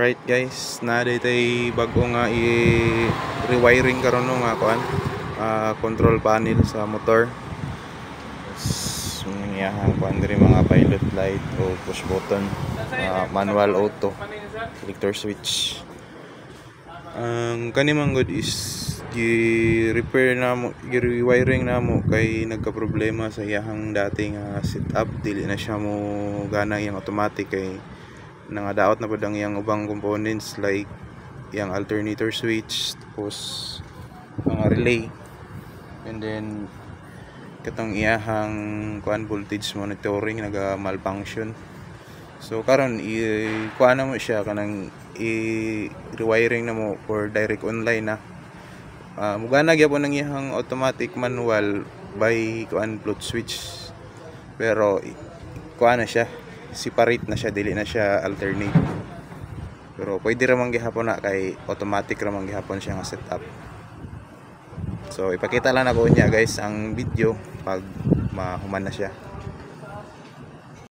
Alright guys, na tay bago nga i-rewiring karon no nga kuan, control panel sa motor. Iyahang kuan diri mga pilot light o push button, manual auto, selector switch. Ang kani man good is gi-repair na mo, gi-rewiring na mo kay nagka-problema sa iyahang dating setup, dili na siya mo gana yang automatic kay nangadaot na pud ang iyang ubang components like yang alternator switch, tapos mga relay, and then katong iyahang kuan voltage monitoring naga malfunction. So karon kuan na mo siya kanang i-rewiring na mo for direct online na. Mugana gyapon ang iyahang automatic manual by kuan float switch, pero kuan na siya, separate na siya, dili na siya alternate. Pero pwede ra man gihapon na kay automatic ra man gihapon siya nga setup. So ipakita lang ako niya guys ang video pag mahuman na siya.